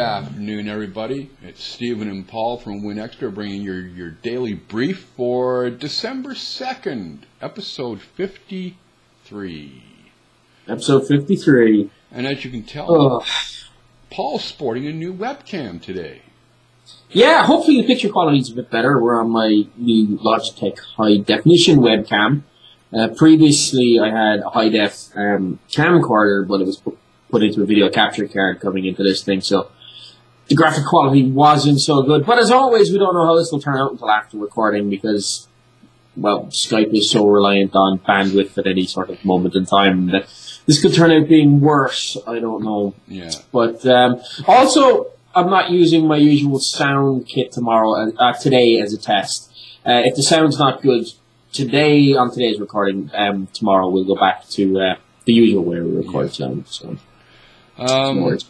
afternoon, everybody. It's Stephen and Paul from WinExtra bringing your daily brief for December 2nd, episode 53. Episode 53. And as you can tell, Paul's sporting a new webcam today. Yeah, hopefully the picture quality is a bit better. We're on my new Logitech high-definition webcam. Previously, I had a HiDef camcorder, but it was put into a video capture card coming into this thing, so the graphic quality wasn't so good. But as always, we don't know how this will turn out until after recording because, well, Skype is so reliant on bandwidth at any sort of moment in time that this could turn out being worse. I don't know. Yeah. But also, I'm not using my usual sound kit today as a test. If the sound's not good today on today's recording, tomorrow we'll go back to the usual way we record sound. So. Dude,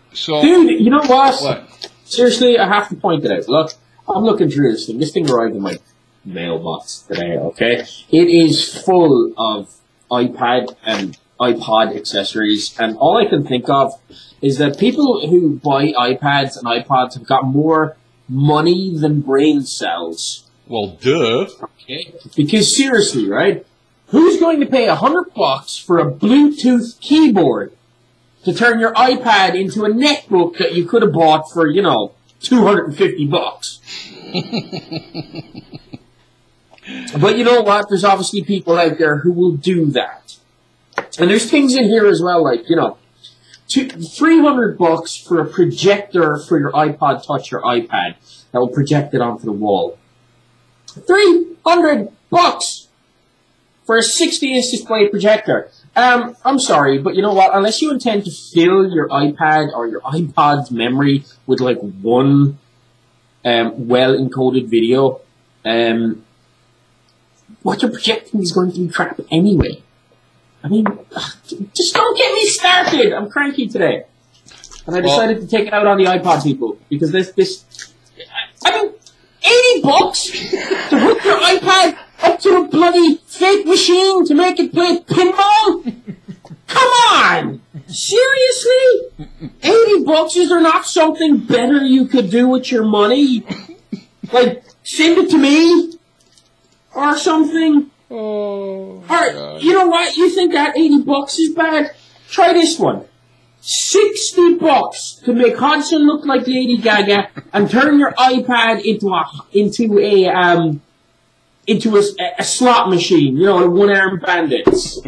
you know what? Seriously, I have to point it out. Look, I'm looking through this thing. This thing arrived in my mailbox today, okay? It is full of iPad and iPod accessories, and all I can think of is that people who buy iPads and iPods have got more money than brain cells. Well, duh. Okay? Because seriously, right? Who's going to pay $100 for a Bluetooth keyboard to turn your iPad into a netbook that you could have bought for, $250? But you know what? There's obviously people out there who will do that. And there's things in here as well, like, $300 for a projector for your iPod Touch or iPad that will project it onto the wall. $300 for a 60-inch display projector. I'm sorry, but you know what? Unless you intend to fill your iPad or your iPod's memory with like one well-encoded video, what you're projecting is going to be crap anyway. I mean, just don't get me started. I'm cranky today. And I decided to take it out on the iPod people because I mean, $80 to hook your iPad up to a bloody fake machine to make it play pinball? Come on! Seriously? $80, is there not something better you could do with your money? Like, send it to me? Or something? Oh, or, you know what? You think that $80 is bad? Try this one. $60 to make Hudson look like Lady Gaga and turn your iPad into a slot machine, the one-armed bandits.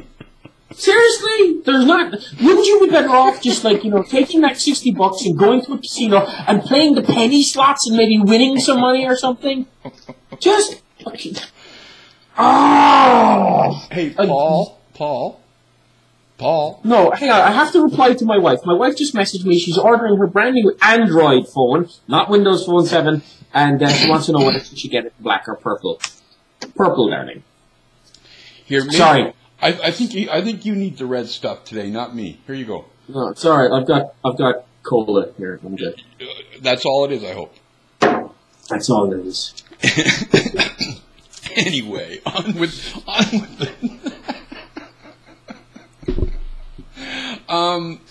Seriously? Wouldn't you be better off just taking that $60 and going to a casino and playing the penny slots and maybe winning some money or something? Just, Hey, Paul. No, hang on. I have to reply to my wife. My wife just messaged me. She's ordering her brand new Android phone, not Windows Phone 7, and she wants to know whether she should get it black or purple. Purple, darling. Sorry. I think you need the red stuff today, not me. Here you go. No, it's all right. I've got cola here. I'm good. That's all it is, I hope. That's all it is. Anyway, on with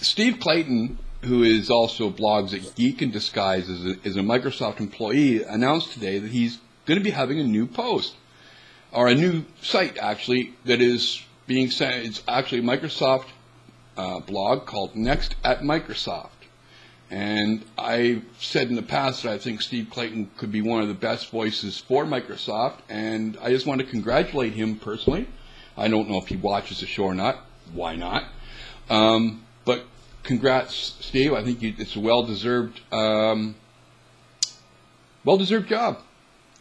Steve Clayton, who is also blogs at Geek in Disguise, is a Microsoft employee, announced today that he's going to be having a new post, or a new site, actually, that is being sent. It's actually a Microsoft blog called Next at Microsoft. And I've said in the past that I think Steve Clayton could be one of the best voices for Microsoft, and I just want to congratulate him personally. I don't know if he watches the show or not. Why not? But congrats, Steve. I think it's a well-deserved job.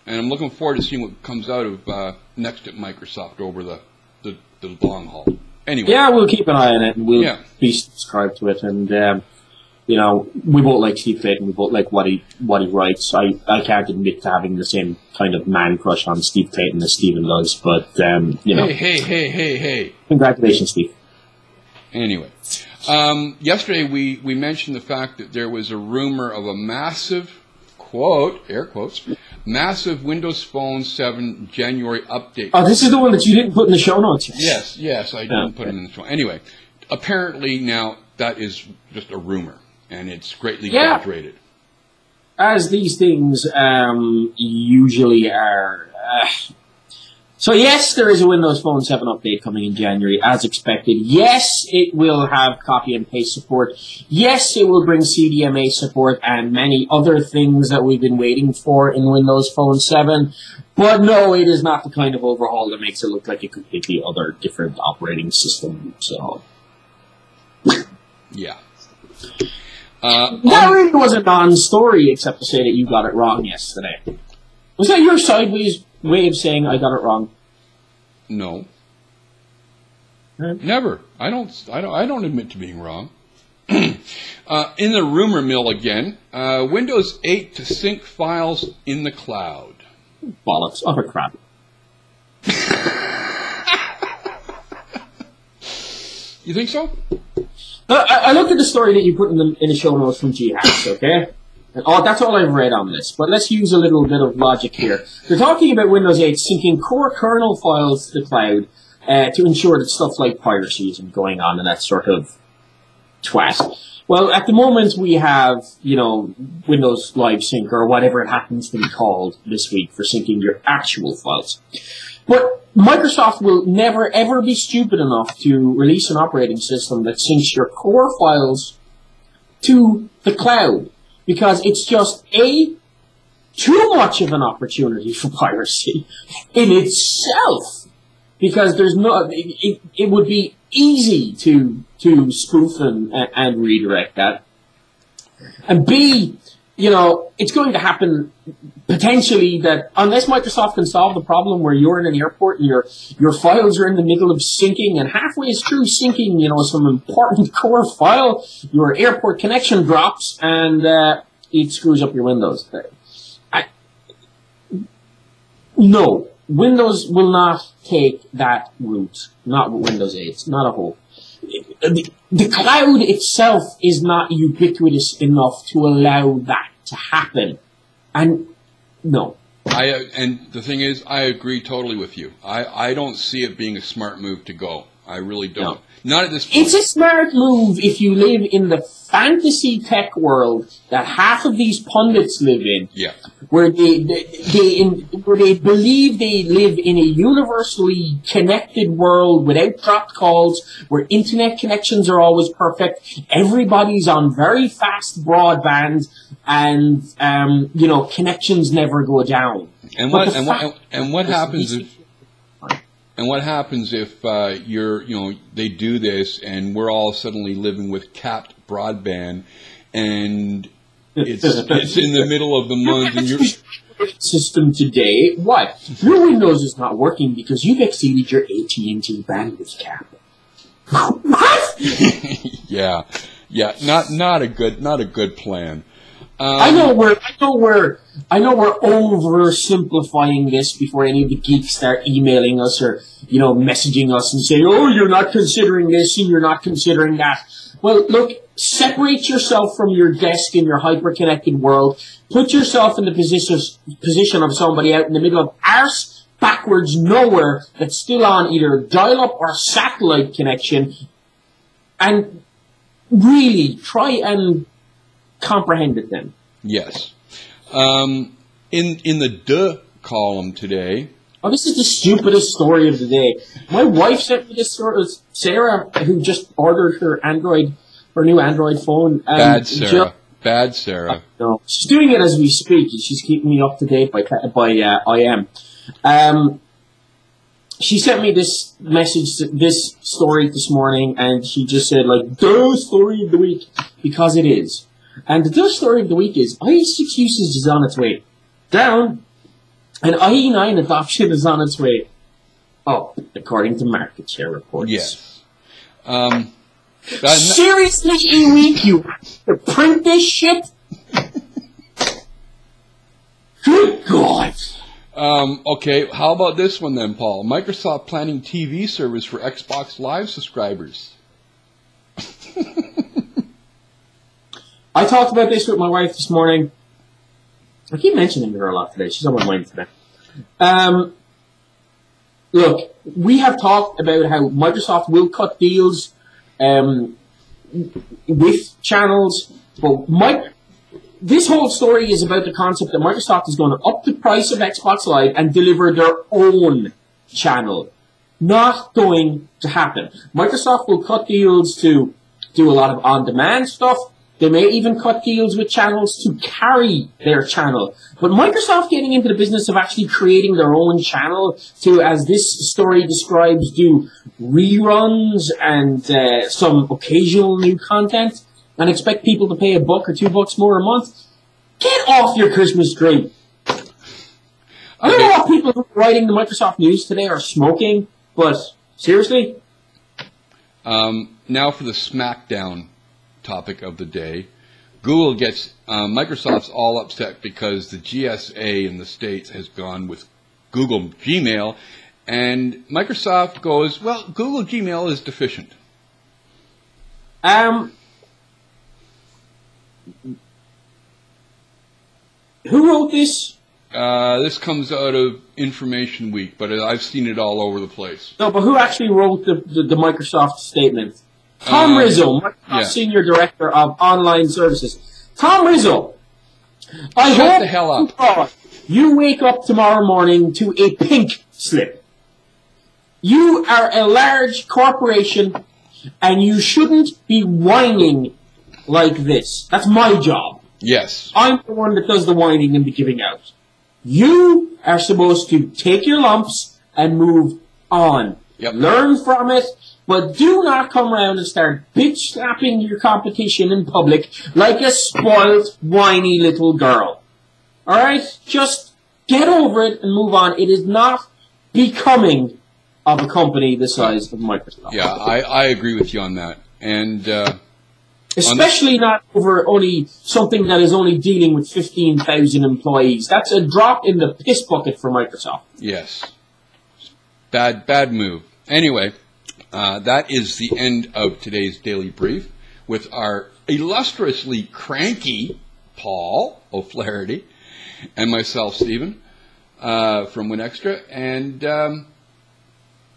And I'm looking forward to seeing what comes out of Next at Microsoft over the long haul. Anyway. Yeah, we'll keep an eye on it, and we'll be subscribed to it. And, we both like Steve Clayton. We both like what he writes. I can't admit to having the same kind of man crush on Steve Clayton as Steven does, but, Hey. Congratulations, Steve. Anyway. Yesterday we mentioned the fact that there was a rumor of a massive, air quotes, massive Windows Phone 7 January update. Oh, this is the one that you didn't put in the show notes. Yes, I didn't put it in the show. Anyway, apparently now that is just a rumor, and it's greatly exaggerated. as these things usually are. So yes, there is a Windows Phone 7 update coming in January, as expected. Yes, it will have copy and paste support. Yes, it will bring CDMA support and many other things that we've been waiting for in Windows Phone 7. But no, it is not the kind of overhaul that makes it look like a completely other, different operating system. So, yeah. That really was a non-story, except to say that you got it wrong yesterday. Was that your sideways way of saying I got it wrong? No. Never. I don't admit to being wrong. In the rumor mill again, Windows 8 to sync files in the cloud. Bollocks. Utter crap. You think so? I looked at the story that you put in the show notes from GHacks, okay? And that's all I've read on this. But let's use a little bit of logic here. They're talking about Windows 8 syncing core kernel files to the cloud to ensure that stuff like piracy isn't going on and that sort of twat. Well, at the moment we have, Windows Live Sync or whatever it happens to be called this week for syncing your actual files. But Microsoft will never ever be stupid enough to release an operating system that syncs your core files to the cloud. Because it's just, too much of an opportunity for piracy in itself. Because there's it would be easy to spoof and redirect that. And B, it's going to happen potentially that unless Microsoft can solve the problem where you're in an airport and your files are in the middle of syncing and halfway through syncing, some important core file, your airport connection drops and it screws up your Windows. No, Windows will not take that route. Not Windows 8. Not a whole. The cloud itself is not ubiquitous enough to allow that to happen. And no. And the thing is, I agree totally with you. I don't see it being a smart move to go. I really don't. No. Not at this point. It's a smart move if you live in the fantasy tech world that half of these pundits live in. Yeah. Where they believe they live in a universally connected world without dropped calls, where internet connections are always perfect, everybody's on very fast broadband, and connections never go down. And what happens if they do this and we're all suddenly living with capped broadband and it's in the middle of the month and your system today, what? Your Windows is not working because you've exceeded your AT&T bandwidth cap. What? Yeah. Not a good plan. I know we're oversimplifying this before any of the geeks start emailing us or messaging us and saying, "Oh, you're not considering this and you're not considering that." Well, look, separate yourself from your desk in your hyper-connected world. Put yourself in the position of somebody out in the middle of arse backwards nowhere that's still on either dial-up or satellite connection, and really try and comprehend it then. Yes. In the duh column today. Oh, this is the stupidest story of the day. My wife sent me this story. Sarah, who just ordered her new Android phone. Bad Sarah. No, she's doing it as we speak. She's keeping me up to date by IM. She sent me this story this morning, and she just said, the story of the week, because it is. And the story of the week is IE6 usage is on its way down, and IE9 adoption is on its way up, according to market share reports. Yes. Seriously, E-Week, you have to print this shit? Good God. Okay, how about this one then, Paul? Microsoft planning TV service for Xbox Live subscribers. I talked about this with my wife this morning. I keep mentioning her a lot today. She's on my mind today. Look, we have talked about how Microsoft will cut deals with channels, but this whole story is about the concept that Microsoft is going to up the price of Xbox Live and deliver their own channel. Not going to happen. Microsoft will cut deals to do a lot of on-demand stuff. They may even cut deals with channels to carry their channel. But Microsoft getting into the business of actually creating their own channel to, as this story describes, do reruns and some occasional new content and expect people to pay $1 or $2 more a month, get off your Christmas tree. I don't know what people who are writing the Microsoft news today are smoking, but seriously? Now for the Smackdown topic of the day. Google gets, Microsoft's all upset because the GSA in the States has gone with Google Gmail, and Microsoft goes, well, Google Gmail is deficient. Who wrote this? This comes out of Information Week, but I've seen it all over the place. No, but who actually wrote the Microsoft statement? Tom Rizzo, Microsoft Senior Director of Online Services. Tom Rizzo, I Shut the hell up. hope you wake up tomorrow morning to a pink slip. You are a large corporation, and you shouldn't be whining like this. That's my job. Yes. I'm the one that does the whining and the giving out. You are supposed to take your lumps and move on. Yep. Learn from it, but do not come around and start bitch-slapping your competition in public like a spoiled, whiny little girl. Alright? Just get over it and move on. It is not becoming of a company the size of Microsoft. Yeah, I agree with you on that. And especially not over only something that is only dealing with 15,000 employees. That's a drop in the piss bucket for Microsoft. yes. Bad move. Anyway, that is the end of today's Daily Brief with our illustriously cranky Paul O'Flaherty and myself, Stephen, from WinExtra. And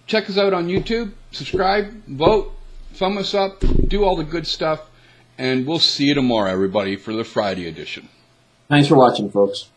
check us out on YouTube. Subscribe, vote, thumb us up, do all the good stuff. And we'll see you tomorrow, everybody, for the Friday edition. Thanks for watching, folks.